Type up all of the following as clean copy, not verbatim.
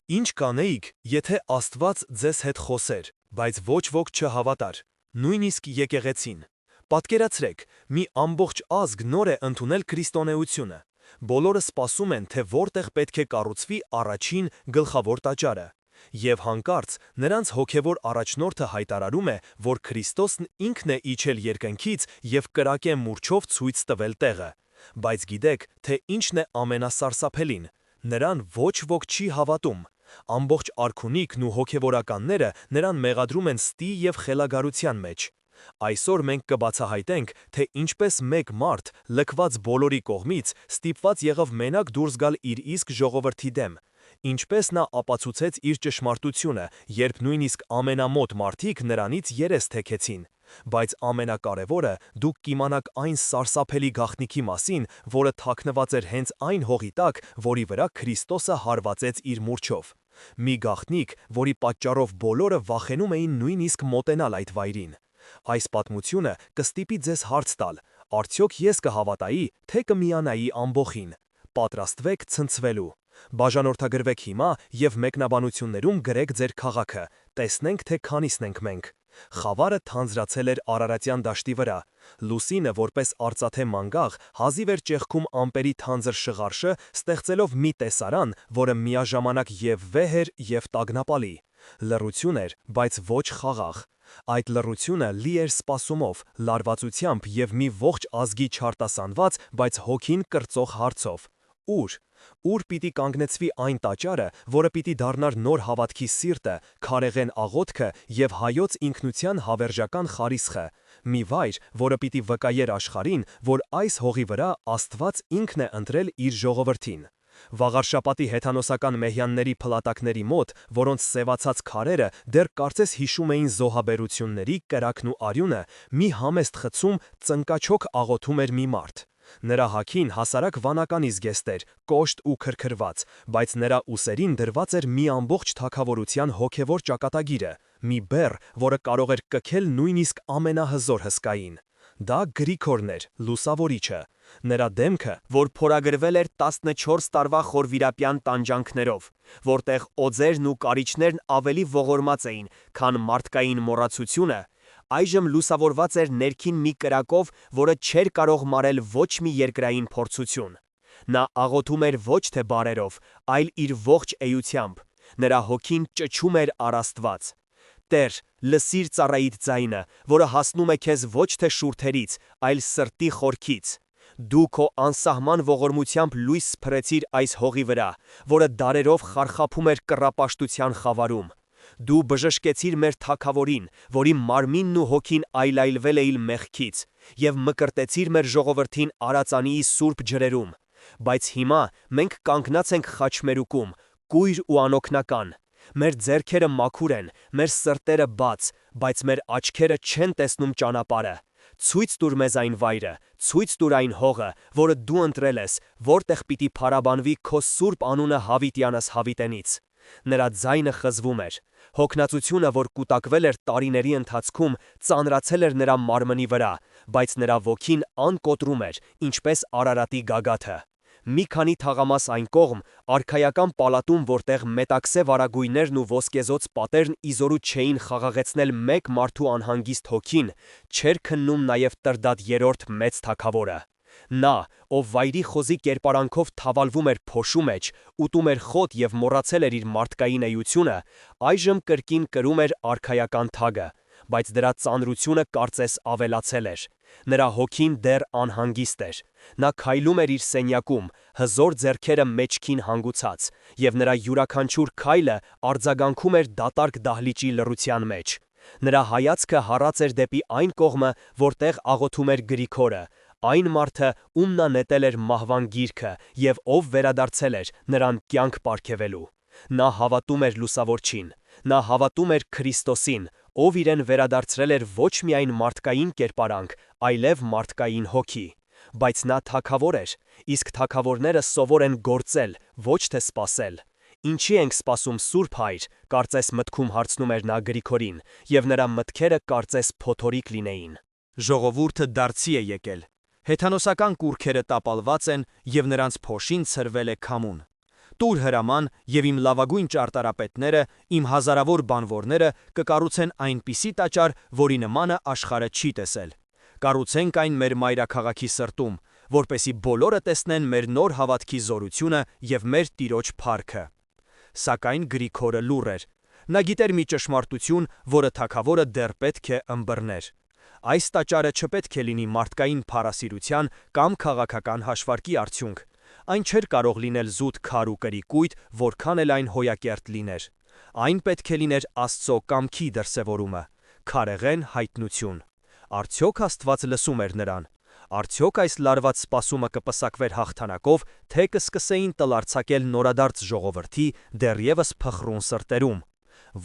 Ինչ կանեիք, եթե Աստված ձեզ հետ խոսեր, բայց ոչ ոք չհավատար, նույնիսկ եկեղեցին։ Պատկերացրեք, մի ամբողջ ազգ նոր է ընդունել քրիստոնեությունը։ Բոլորը սպասում են, թե որտեղ պետք է կառուցվի առաջին գլխավոր տաճարը։ Եվ հանկարծ նրանց հոգևոր առաջնորդը հայտարարում է, որ Քրիստոսն ինքն է իջել երկնքից և կրակե մուրչով ցույց տվել տեղը։ Բայց գիտեք, թե ինչն է ամենասարսափելին։ Նրան ոչ ոք չի հավատում։ Ամբողջ արքունիքն ու հոգևորականները նրան մեղադրում են ստի և խելագարության մեջ։ Այսօր մենք կբացահայտենք, թե ինչպես մեկ մարդ, լքված բոլորի կողմից, ստիպված եղավ մենակ դուրս գալ իր իսկ ժողովրդի դեմ։ Ինչպես նա ապացուցեց իր ճշմարտությունը, երբ նույնիսկ ամենամոտ մարդիկ նրանից երես թեքեցին։ Բայց ամենակարևորը, դուք կիմանաք այն սարսափելի գաղտնիքի մասին, որը թաքնված էր հենց այն հողի տակ, որի վրա Քրիստոսը հարվածեց իր մուրչով։ Մի գաղտնիք, որի պատճառով բոլորը վախենում էին նույնիսկ մոտենալ այդ վայրին։ Այս պատմությունը կստիպի ձեզ հարց տալ. արդյոք ես կհավատայի, թե կմիանայի ամբոխին։ Պատրաստվեք ցնցվելու։ Բաժանորդագրվեք հիմա և մեկնաբանություններում գրեք ձեր քաղաքը, տեսնենք, թե քանիսն ենք մենք։ Խավարը թանձրացել էր Արարատյան դաշտի վրա։ Լուսինը, որպես արծաթե մանգաղ, հազիվ էր ճեղքում ամպերի թանձր շղարշը, ստեղծելով մի տեսարան, որը միաժամանակ և վեհ էր, և տագնապալի։ Լռություն էր, բայց ոչ խաղաղ։ Այդ լռությունը լի էր սպասումով, լարվածությամբ և մի ողջ ազգի չարտասանված, բայց հոգին կրծող հարցով. Ուր պիտի կանգնեցվի այն տաճարը, որը պիտի դառնար նոր հավատքի սիրտը, քարեղեն աղոթքը և հայոց ինքնության հավերժական խարիսխը, մի վայր, որը պիտի վկայեր աշխարհին, որ այս հողի վրա Աստված ինքն է ընտրել իր ժողովրդին։ Վաղարշապատի հեթանոսական մեհյանների փլատակների մոտ, որոնց սևացած քարերը դեռ կարծես հիշում էին զոհաբերությունների կրակն ու արյունը, մի համեստ խցում ծնկաչոք աղոթում էր մի մարդ։ Նրա հագին հասարակ վանականի զգեստ էր, կոշտ ու քրքրված, բայց նրա ուսերին դրված էր մի ամբողջ թագավորության հոգևոր ճակատագիրը, մի բեռ, որը կարող էր կքել նույնիսկ ամենահզոր հսկային։ Դա Գրիգորն էր, լուսավորիչը։ Նրա դեմքը, որ փորագրվել էր 14 տարվա խորվիրապյան տանջանքներով, որտեղ օձերն ու կարիճներն ավելի ողորմած էին, քան մարդկային մոռացությունը, այժմ լուսավորված էր ներքին մի կրակով, որը չէր կարող մարել ոչ մի երկրային փորձություն։ Նա աղոթում էր ոչ թե բառերով, այլ իր ողջ էությամբ։ Նրա հոգին ճչում էր առ Աստված. «Տեր, լսիր ծառայիդ ձայնը, որը հասնում է քեզ ոչ թե շուրթերից, այլ սրտի խորքից։ Դու քո անսահման ողորմությամբ լույս սփռեցիր այս հողի վրա, որը դարերով խարխափում էր կռապաշտության խավարում։ Դու բժշկեցիր մեր թագավորին, որի մարմինն ու հոգին այլայլվել էին մեղքից, և մկրտեցիր մեր ժողովրդին Արածանիի սուրբ ջրերում։ Բայց հիմա մենք կանգնած ենք խաչմերուկում, կույր ու անօգնական։ Մեր ձեռքերը մաքուր են, մեր սրտերը բաց, բայց մեր աչքերը չեն տեսնում ճանապարհը։ Ցույց տուր մեզ այն վայրը, ցույց տուր այն հողը, որը դու ընտրել ես, որտեղ պիտի փառաբանվի քո սուրբ անունը հավիտյանս հավիտենից»։ Նրա ձայնը խզվում էր։ Հոգնածությունը, որ կուտակվել էր տարիների ընթացքում, ծանրացել էր նրա մարմնի վրա, բայց նրա ոգին անկոտրում էր, ինչպես Արարատի գագաթը։ Մի քանի թաղամաս այն կողմ, արքայական պալատում, որտեղ մետաքսե վարագույրներն ու ոսկեզօծ պատերն իզորու չէին խաղաղեցնել մեկ մարդու անհանգիստ հոգին, չէր քննում նաև Տրդատ III մեծ թագավորը։ Նա, ով վայրի խոզի կերպարանքով թավալվում էր փոշու մեջ, ուտում էր խոտ և մոռացել էր իր մարդկային էությունը, այժմ կրկին կրում էր արքայական թագը, բայց դրա ծանրությունը կարծես ավելացել էր։ Նրա հոգին դեռ անհանգիստ էր։ Նա քայլում էր իր սենյակում, հզոր ձեռքերը մեջքին հանգուցած, և նրա յուրաքանչյուր քայլը արձագանքում էր դատարկ դահլիճի լռության մեջ։ Նրա հայացքը հառած էր դեպի այն կողմը, որտեղ աղոթում էր Գրիգորը, այն մարդը, ում նա նետել էր մահվան գիրքը, և ով վերադարձել էր նրան կյանք պարգևելու։ Նա հավատում էր լուսավորչին։ Նա հավատում էր Քրիստոսին, ով իրեն վերադարձրել էր ոչ միայն մարդկային կերպարանք, այլև մարդկային հոգի։ Բայց նա թագավոր էր, իսկ թագավորները սովոր են գործել, ոչ թե սպասել։ Ինչի ենք սպասում Սուրբ Հայր, կարծես մտքում հարցնում էր նա Գրիգորին, և նրա մտքերը կարծես փոթորիկ լինեին։ Ժողովուրդը դարձի է եկել։ Հեթանոսական կուռքերը տապալված են, և նրանց փոշին ցրվել է քամուն։ Տուր հրաման, եւ իմ լավագույն ճարտարապետները, իմ հազարավոր բանվորները կկառուցեն այնպիսի տաճար, որի նմանը աշխարհը չի տեսել։ Կառուցենք այն մեր մայրաքաղաքի սրտում, որպեսի բոլորը տեսնեն մեր նոր հավատքի զորությունը եւ մեր Տիրոջ փառքը։ Սակայն Գրիգորը լուռ էր։ Նա գիտեր մի ճշմարտություն, որը թագավորը դեռ պետք է ըմբռներ։ Այս տաճարը չպետք է լինի մարդկային փառասիրության կամ քաղաքական հաշվարկի արդյունք։ Այն չէր կարող լինել զուտ քար ու կրիկույտ, որքան էլ այն հոյակերտ լիներ։ Այն պետք է լիներ Աստծո կամքի դրսևորումը, քարեղեն հայտնություն։ Արդյոք Աստված լսում էր նրան։ Արդյոք այս լարված սպասումը կպսակվեր հաղթանակով, թե կսկսեին տլարցակել նորադարձ ժողովրդի դեռևս փխրուն սրտերում։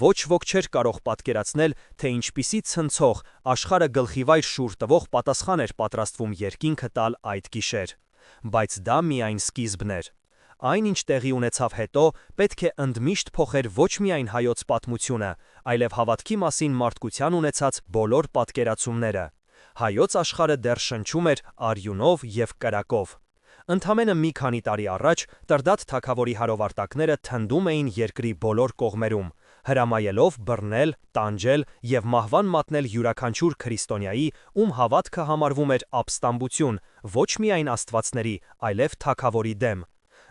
Ոչ ոք չէր կարող պատկերացնել, թե ինչպիսի ցնցող, աշխարհը գլխիվայր շուռ տվող պատասխան էր պատրաստվում երկինքը տալ այդ գիշեր։ Բայց դա միայն սկիզբն էր։ Այն, ինչ տեղի ունեցավ հետո, պետք է ընդմիշտ փոխեր ոչ միայն հայոց պատմությունը, այլև հավատքի մասին մարդկության ունեցած բոլոր պատկերացումները։ Հայոց աշխարհը դեռ շնչում էր արյունով և կրակով։ Ընդամենը մի քանի տարի առաջ Տրդատ թագավորի հարովարտակները թնդում էին երկրի բոլոր կողմերում, հրամայելով բռնել, տանջել և մահվան մատնել յուրաքանչյուր քրիստոնյայի, ում հավատքը համարվում էր ապստամբություն, ոչ միայն աստվածների, այլև թագավորի դեմ։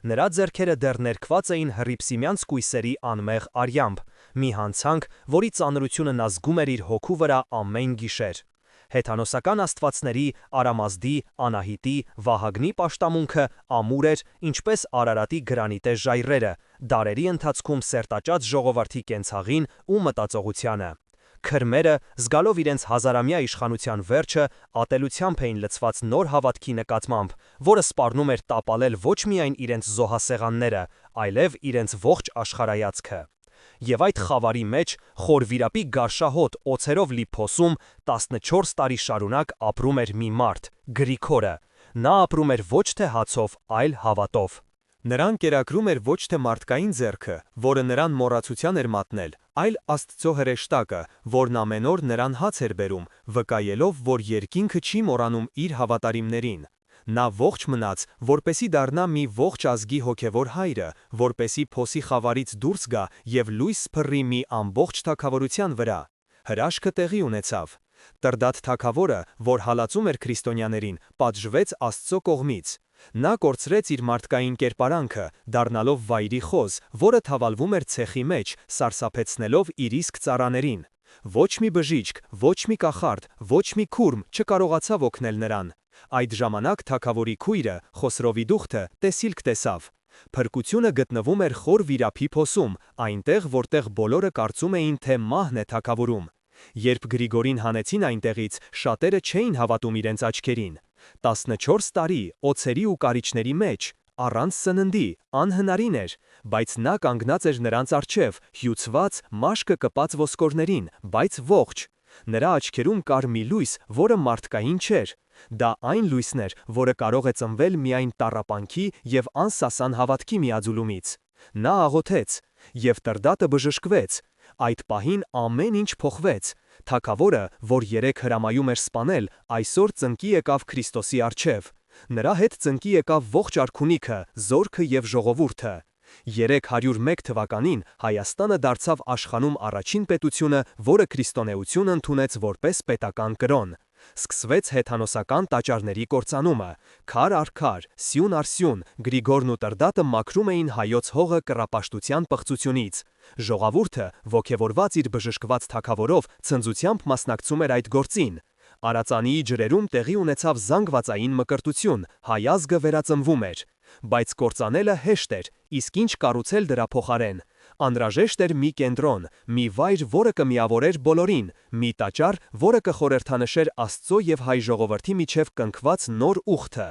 Նրա ձեռքերը դեռ ներքված էին հռիփսիմյանց կույսերի անմեղ արյամբ, մի հանցանք, որի ծանրությունն ազգում էր իր հոգու վրա ամեն գիշեր։ Հեթանոսական աստվածների, Արամազդի, Անահիտի, Վահագնի պաշտամունքը ամուր էր, ինչպես Արարատի գրանիտե ժայռերը, դարերի ընթացքում սերտաճած ժողովրդի կենցաղին ու մտածողությանը։ Քրմերը, զգալով իրենց հազարամյա իշխանության վերջը, ատելությամբ էին լցված նոր հավատքի նկատմամբ, որը սպառնում էր տապալել ոչ միայն իրենց զոհասեղանները, այլև իրենց ողջ աշխարհայացքը։ Եվ այդ խավարի մեջ, խոր վիրապի գարշահոտ օձերով լի փոսում, 14 տարի շարունակ ապրում էր մի մարդ՝ Գրիգորը։ Նա ապրում էր ոչ թե հացով, այլ հավատով։ Նրան կերակրում էր ոչ թե մարդկային ձեռքը, որը նրան մոռացության էր մատնել, այլ Աստծո հրեշտակը, որն ամեն օր նրան հաց էր բերում, վկայելով, որ երկինքը չի մոռանում իր հավատարիմներին։ Նա ողջ մնաց, որպեսի դառնա մի ողջ ազգի հոգևոր հայրը, որպեսի փոսի խավարից դուրս գա և լույս սփռի մի ամբողջ թագավորության վրա։ Հրաշքը տեղի ունեցավ։ Տրդատ թագավորը, որ հալածում էր քրիստոնյաներին, պատժվեց Աստծո կողմից։ Նա կորցրեց իր մարդկային կերպարանքը, դառնալով վայրի խոզ, որը թավալվում էր ցեխի մեջ, սարսափեցնելով իր իսկ ծառաներին։ Ոչ մի բժիշկ, ոչ մի կախարդ, ոչ մի քուրմ չկարողացավ օգնել նրան։ Այդ ժամանակ թագավորի քույրը, Խոսրովի դուխտը, տեսիլք տեսավ։ Փրկությունը գտնվում էր խոր վիրափի փոսում, այնտեղ, որտեղ բոլորը կարծում էին, թե մահն է թագավորում։ Երբ Գրիգորին հանեցին այնտեղից, շատերը չէին հավատում իրենց աչքերին։ 14 տարի օձերի ու կարիճների մեջ, առանց սննդի, անհնարին էր, բայց նա կանգնած էր նրանց առջև, հյուծված, մաշկը կպած ոսկորներին, բայց ողջ։ Նրա աչքերում կար մի լույս, որը մարդկային չէր։ Դա այն լույսն էր, որը կարող է ծնվել միայն տառապանքի և անսասան հավատքի միաձուլումից։ Նա աղոթեց, և Տրդատը բժշկվեց։ Այդ պահին ամեն ինչ փոխվեց։ Թագավորը, որ երեկ հրամայում էր սպանել, այսօր ծնկի եկավ Քրիստոսի առջև։ Նրա հետ ծնկի եկավ ողջ արքունիքը, զորքը և ժողովուրդը։ 301 թվականին Հայաստանը դարձավ աշխանում առաջին պետությունը, որը քրիստոնեություն ընդունեց որպես պետական կրոն։ Սկսվեց հեթանոսական տաճարների կործանումը, քար առ քար, սյուն առ սյուն, Գրիգորն ու Տրդատը մաքրում էին հայոց հողը կռապաշտության պղծությունից։ Ժողովուրդը, ոգևորված իր բժշկված թագավորով, ցնծությամբ մասնակցում էր այդ գործին։ Արածանիի ջրերում տեղի ունեցավ զանգվածային մկրտություն, հայ ազգը վերածնվում էր։ Բայց կործանելը հեշտ էր, իսկ ինչ կառուցել դրա փոխարեն։ Անհրաժեշտ էր մի կենտրոն, մի վայր, որը կմիավորեր բոլորին, մի տաճար, որը կխորհրդանշեր Աստծո և հայ ժողովրդի միջև կնքված նոր ուխտը։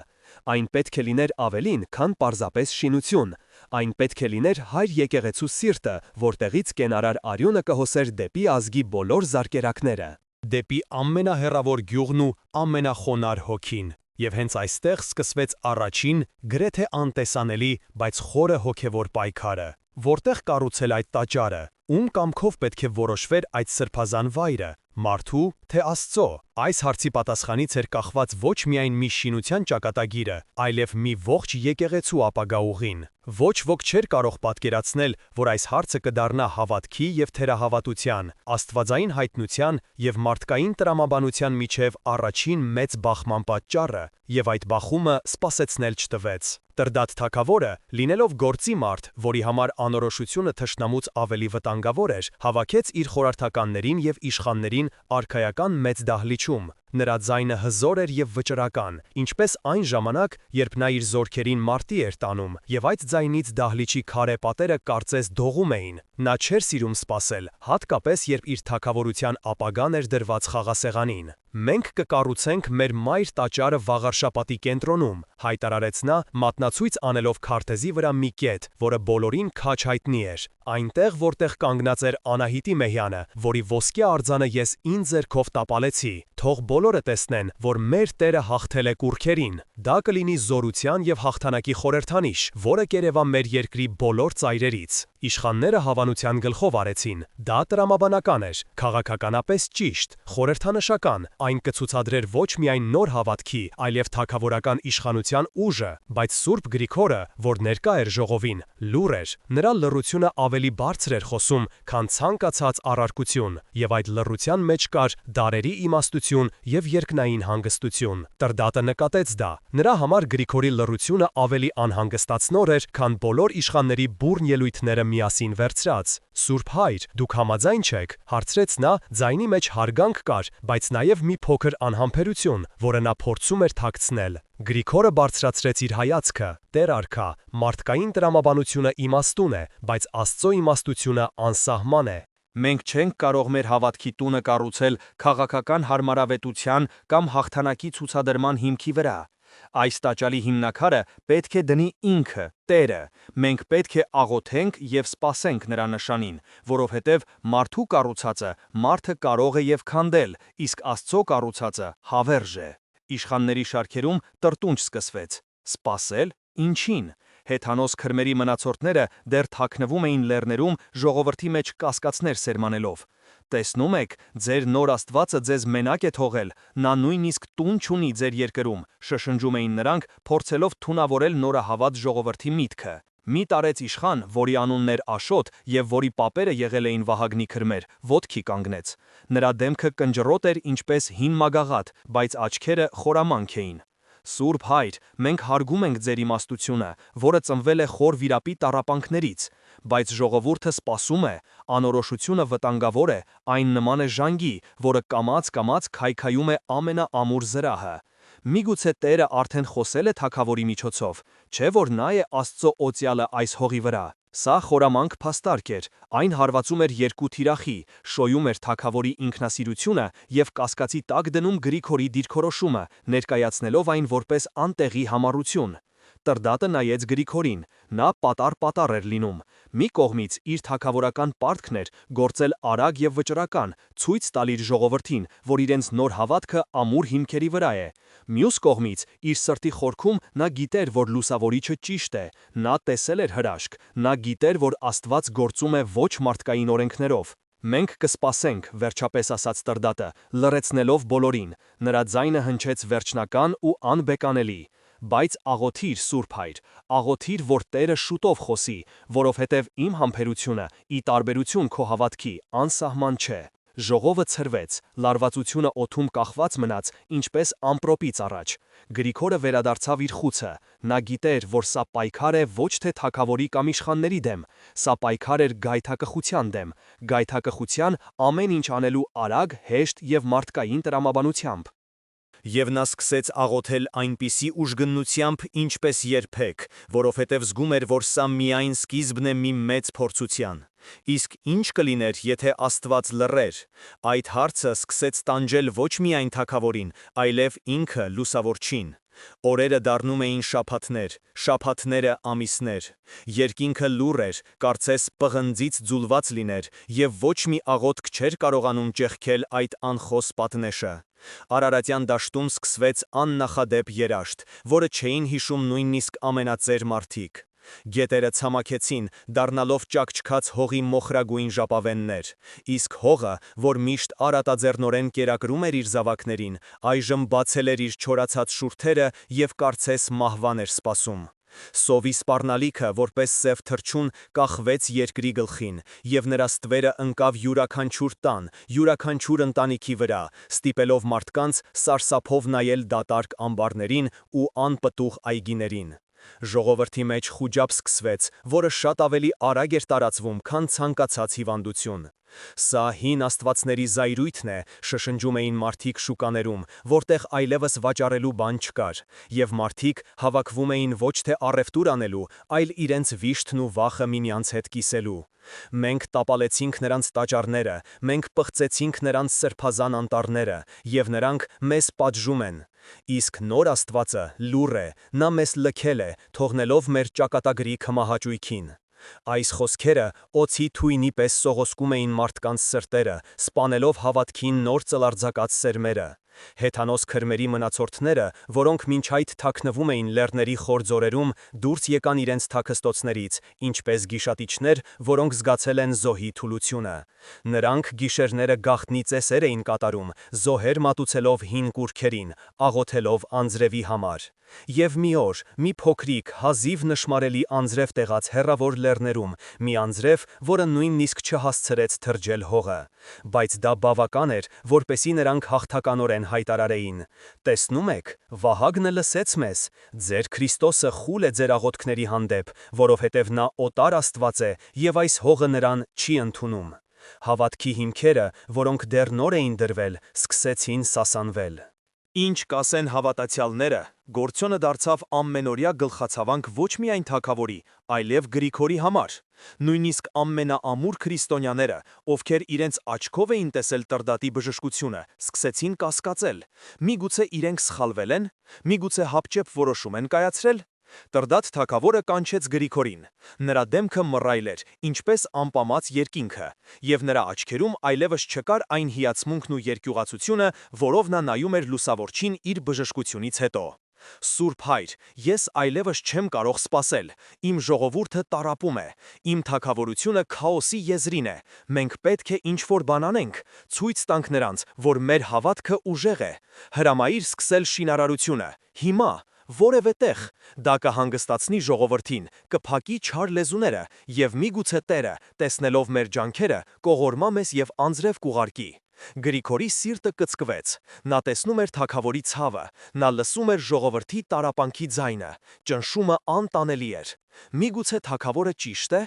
Այն պետք է լիներ ավելին, քան պարզապես շինություն։ Այն պետք է լիներ հայր եկեղեցու սիրտը, որտեղից կենարար արյունը կհոսեր դեպի ազգի բոլոր զարկերակները, դեպի ամենահեռավոր գյուղն ու ամենախոնար հոգին։ Եվ հենց այստեղ սկսվեց առաջին, գրեթե անտեսանելի, բայց խորը հոգևոր պայքարը։ Որտեղ կառուցել այդ տաճարը, ում կամքով պետք է որոշվեր այդ սրբազան վայրը, Մարդու, թե Աստծո։ Այս հարցի պատասխանից էր կախված ոչ միայն մի շինության ճակատագիրը, այլև մի ողջ եկեղեցու ապագա ուղին։ Ոչ ոք չէր կարող պատկերացնել, որ այս հարցը կդառնա հավատքի և թերահավատության, աստվածային հայտնության և մարդկային տրամաբանության միջև առաջին մեծ բախման պատճառը, և այդ բախումը սպասեցնել չտվեց։ Տրդատ թագավորը, լինելով գործի մարդ, որի համար անորոշությունը թշնամուց ավելի վտանգավոր էր, հավաքեց իր խորհրդականներին և իշխաններին արքայական մեծ դահլիճում։ Նրա ձայնը հզոր էր և վճռական, ինչպես այն ժամանակ, երբ նա իր զորքերին մարտի էր տանում, և այդ ձայնից դահլիճի քարե պատերը կարծես դողում էին։ Նա չէր սիրում սպասել, հատկապես երբ իր թագավորության ապագան էր դրված խաղասեղանին։ «Մենք կկառուցենք մեր մայր տաճարը Վաղարշապատի կենտրոնում», հայտարարեց նա, մատնացույց անելով քարտեզի վրա մի կետ, որը բոլորին քաջ հայտնի էր։ Այնտեղ, որտեղ կանգնած էր Անահիտի մեհյանը, որի ոսկե արձանը ես ինձ ձեռքով տապալեցի, թող բոլորը տեսնեն, որ մեր Տերը հաղթել է կուռքերին։ Դա կլինի զորության և հաղթանակի խորհրդանիշ, որը կերևա մեր երկրի բոլոր ծայրերից։ Իշխանները հավանության գլխով արեցին։ Դա տրամաբանական էր, քաղաքականապես ճիշտ, խորհրդանշական, այն կցուցադրեր ոչ միայն նոր հավատքի, այլև թագավորական իշխանության ուժը, բայց Սուրբ Գրիգորը, որ ներկա էր ժողովին, լուռ էր։ Նրա լռությունը ավելի բարձր էր խոսում, քան ցանկացած առարկություն, և այդ լռության մեջ կար դարերի իմաստություն և երկնային հանգստություն։ Տրդատը նկատեց դա։ Նրա համար Գրիգորի լռությունը ավելի անհանգստացնոր էր, քան բոլոր իշխանների բուռն ելույթները միասին վերցրած։ «Սուրբ Հայր, դուք համաձայն չեք», հարցրեց նա, ձայնի մեջ հարգանք կար, բայց նաև մի փոքր անհամբերություն, որը նա փորձում էր թաքցնել։ Գրիգորը բարձրացրեց իր հայացքը. «Տեր արքա, մարդկային տրամաբանությունը իմաստուն է, բայց Աստծո իմաստությունը անսահման է։ Մենք չենք կարող մեր հավատքի տունը կառուցել քաղաքական հարմարավետության կամ հաղթանակի ցուցադրման հիմքի վրա։ Այս տաճարի հիմնաքարը պետք է դնի ինքը, Տերը։ Մենք պետք է աղոթենք և սպասենք նրա նշանին, որովհետև մարդու կառուցածը մարդը կարող է և քանդել, իսկ Աստծո կառուցածը հավերժ է»։ Իշխանների շարքերում տրտունջ սկսվեց։ Սպասել, ինչին։ Հեթանոս քրմերի մնացորդները դեռ թաքնվում էին լեռներում ժողովրդի մեջ կասկածներ սերմանելով։ «Տեսնում եք, ձեր նոր Աստվածը ձեզ մենակ է թողել, նա նույնիսկ տուն չունի ձեր երկրում», շշնջում էին նրանք, փորձելով թունավորել նորահավատ ժողովրդի միտքը։ Մի տարեց իշխան, որի անունն էր Աշոտ և որի պապերը եղել էին Վահագնի քրմեր, ոտքի կանգնեց։ Նրա դեմքը կնճռոտ էր ինչպես հին մագաղաթ, բայց աչքերը խորամանկ էին։ «Սուրբ Հայր, մենք հարգում ենք ձեր իմաստությունը, որը ծնվել է խոր վիրապի տառապանքներից, բայց ժողովուրդը սպասում է, անորոշությունը վտանգավոր է, այն նման է ժանգի, որը կամաց-կամաց քայքայում է ամենաամուր զրահը։ Միգուցե Տերը արդեն խոսել է թագավորի միջոցով, չէ՞ որ նա է Աստծո օծյալը այս հողի վրա»։ Սա խորամանկ փաստարկ էր, այն հարվածում էր երկու թիրախի, շոյում էր թագավորի ինքնասիրությունը և կասկածի տակ դնում Գրիգորի դիրքորոշումը, ներկայացնելով այն որպես անտեղի համառություն։ Տրդատը նայեց Գրիգորին, նա պատառ էր լինում։ Մի կողմից իր թագավորական պարտքն էր գործել արագ և վճռական, ցույց տալ իր ժողովրդին, որ իրենց նոր հավատքը ամուր հիմքերի վրա է։ Մյուս կողմից, իր սրտի խորքում նա գիտեր, որ լուսավորիչը ճիշտ է, նա տեսել էր հրաշք, նա գիտեր, որ Աստված գործում է ոչ մարդկային օրենքներով։ «Մենք կսպասենք», վերջապես ասաց Տրդատը, լռեցնելով բոլորին։ Նրա ձայնը հնչեց վերջնական ու անբեկանելի։ «Բայց աղոթիր, Սուրբ Հայր, աղոթիր, որ Տերը շուտով խոսի, որովհետև իմ համբերությունը, ի տարբերություն քո հավատքի, անսահման չէ»։ Ժողովը ցրվեց, լարվածությունը օդում կախված մնաց, ինչպես ամպրոպից առաջ։ Գրիգորը վերադարձավ իր խուցը։ Նա գիտեր, որ սա պայքար է ոչ թե թագավորի կամ իշխանների դեմ, սա պայքար էր գայթակղության դեմ, գայթակղության ամեն ինչ անելու արագ, հեշտ և մարդկային տրամաբանությամբ։ Եվ նա սկսեց աղոթել այնպիսի ուժգնությամբ, ինչպես երբեք, որովհետև զգում էր, որ սա միայն սկիզբն է մի մեծ փորձության։ Իսկ ինչ կլիներ, եթե Աստված լռեր։ Այդ հարցը սկսեց տանջել ոչ միայն թագավորին, այլև ինքը լուսավորչին։ Օրերը դառնում էին շաբաթներ, շաբաթները ամիսներ։ Երկինքը լուռ էր, կարծես պղնձից ձուլված լիներ, և ոչ մի աղոթք չէր կարողանում ճեղքել այդ անխոս պատնեշը։ Արարատյան դաշտում սկսվեց աննախադեպ երաշտ, որը չէին հիշում նույնիսկ ամենածեր մարդիկ։ Գետերը ցամաքեցին, դառնալով ճաքճքած հողի մոխրագույն ժապավեններ, իսկ հողը, որ միշտ արատաձեռնորեն կերակրում էր իր զավակներին, այժմ բացել էր իր չորացած շուրթերը և կարծես մահվան էր սպասում։ Սովի սպառնալիքը, որպես սև թռչուն, կախվեց երկրի գլխին, և նրա ստվերը ընկավ յուրաքանչյուր տան, յուրաքանչյուր ընտանիքի վրա, ստիպելով մարդկանց սարսափով նայել դատարկ ամբարներին ու անպտուղ այգիներին։ Ժողովրդի մեջ խուճապ սկսվեց, որը շատ ավելի արագ էր տարածվում, քան ցանկացած հիվանդություն։ Սա հին աստվածների զայրույթն է, շշնջում էին մարդիկ շուկաներում, որտեղ այլևս վաճառելու բան չկար, և մարդիկ հավաքվում էին ոչ թե առևտուր անելու, այլ իրենց վիշտն ու վախը միմյանց հետ կիսելու։ Մենք տապալեցինք նրանց տաճարները, մենք պղծեցինք նրանց սրբազան անտառները, և նրանք մեզ պատժում են։ Իսկ նոր Աստվածը լուռ է, նա մեզ լքել է, թողնելով մեր ճակատագրի քմահաճույքին։ Այս խոսքերը օձի թույնի պես սողոսկում էին մարդկանց սրտերը, սպանելով հավատքին նոր ծլարձակած սերմերը։ Հեթանոս քրմերի մնացորդները, որոնք մինչ այդ թաքնվում էին լեռների խոր ձորերում, դուրս եկան իրենց թաքստոցներից, ինչպես գիշատիչներ, որոնք զգացել են զոհի թուլությունը։ Նրանք գիշերները գաղտնի ծեսեր էին կատարում, զոհեր մատուցելով հին կուռքերին, աղոթելով անձրևի համար։ Եվ մի օր, մի փոքրիկ, հազիվ նշմարելի անձրև տեղաց հեռավոր լեռներում, մի անձրև, որը նույնիսկ չհասցրեց թրջել հողը։ Բայց դա բավական էր, որպեսզի նրանք հաղթականորեն հայտարարեին. «Տեսնում եք, Վահագնը լսեց մեզ, ձեր Քրիստոսը խուլ է ձեր աղոթքների հանդեպ, որովհետև նա օտար Աստված է, և այս հողը նրան չի ընդունում»։ Հավատքի հիմքերը, որոնք դեռ նոր էին դրվել, սկսեցին սասանվել։ Ինչ կասեն հավատացյալները, գործոնը դարձավ ամենօրյա գլխացավանք ոչ միայն թագավորի, այլև Գրիգորի համար։ Նույնիսկ ամենաամուր քրիստոնյաները, ովքեր իրենց աչքով էին տեսել Տրդատի բժշկությունը, սկսեցին կասկածել. միգուցե իրենք սխալվել են, միգուցե հապճեպ որոշում են կայացրել։ Տրդատ թագավորը կանչեց Գրիգորին։ Նրա դեմքը մռայլ էր, ինչպես ամպամած երկինքը, և նրա աչքերում այլևս չկար այն հիացմունքն ու երկյուղացությունը, որով նա նայում էր լուսավորչին իր բժշկությունից հետո։ Սուրբ Հայր, ես այլևս չեմ կարող սպասել, իմ ժողովուրդը տառապում է, իմ թագավորությունը քաոսի եզրին է, մենք պետք է ինչ-որ բան անենք, ցույց տանք նրանց, որ մեր հավատքը ուժեղ է, հրամայիր սկսել շինարարությունը, հիմա, որևէ տեղ, դա կհանգստացնի ժողովրդին, կփակի չար լեզուները, և միգուցե Տերը, տեսնելով մեր ջանքերը, կողորմա մեզ և անձրև կուղարկի։ Գրիգորի սիրտը կծկվեց, նա տեսնում էր թագավորի ցավը, նա լսում էր ժողովրդի տառապանքի ձայնը, ճնշումը անտանելի էր։ Միգուցե թագավորը ճիշտ է,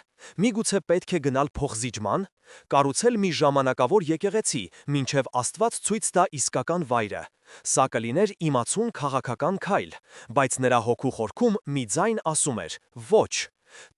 միգուցե պետք է գնալ փոխզիջման, կառուցել մի ժամանակավոր եկեղեցի, մինչև Աստված ցույց տա իսկական վայրը։ Սա կլիներ իմացուն քաղաքական քայլ, բայց նրա հոգու խորքում մի ձայն ասում էր. ոչ։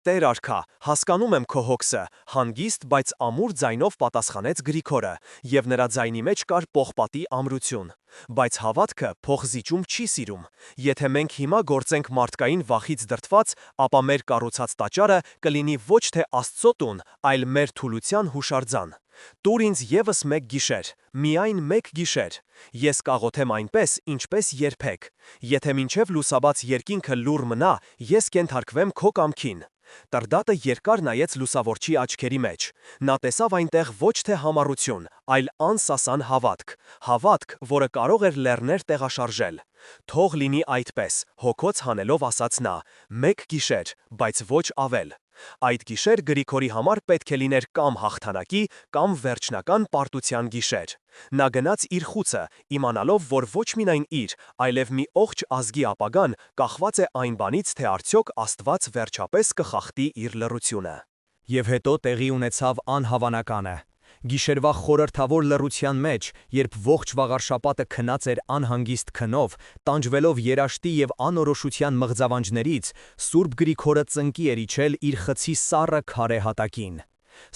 Տեր արքա, հասկանում եմ քո հոգսը, հանգիստ, բայց ամուր ձայնով պատասխանեց Գրիգորը, և նրա ձայնի մեջ կար պողպատի ամրություն։ Բայց հավատքը փոխզիջում չի սիրում։ Եթե մենք հիմա գործենք մարդկային վախից դրդված, ապա մեր կառուցած տաճարը կլինի ոչ թե Աստծո տուն, այլ մեր թուլության հուշարձան։ Տուր ինձ ևս մեկ գիշեր, միայն մեկ գիշեր։ Ես կաղոթեմ այնպես, ինչպես երբեք։ Եթե մինչև լուսաբաց երկինքը լուռ մնա, ես կենթարկվեմ քո կամքին։ Տրդատը երկար նայեց լուսավորչի աչքերի մեջ։ Նա տեսավ այնտեղ ոչ թե համառություն, այլ անսասան հավատք, հավատք, որը կարող էր լեռներ տեղաշարժել։ Թող լինի այդպես, հոգոց հանելով ասաց նա, մեկ գիշեր, բայց ոչ ավել։ Այդ գիշեր Գրիգորի համար պետք է լիներ կամ հաղթանակի, կամ վերջնական պարտության գիշեր։ Նա գնաց իր խուցը, իմանալով, որ ոչ մինայն իր, այլև մի ողջ ազգի ապագան կախված է այն բանից, թե արդյոք Աստված վերջապես կխախտի իր լռությունը։ Եվ հետո տեղի ունեցավ անհավանականը։ Գիշերվա խորհրդավոր լռության մեջ, երբ ողջ վաղարշապատը քնած էր անհանգիստ քնով, տանջվելով երաշտի և անորոշության մղձավանջներից, Սուրբ Գրիգորը ծնկի էր իջել իր խցի սառը քարե հատակին։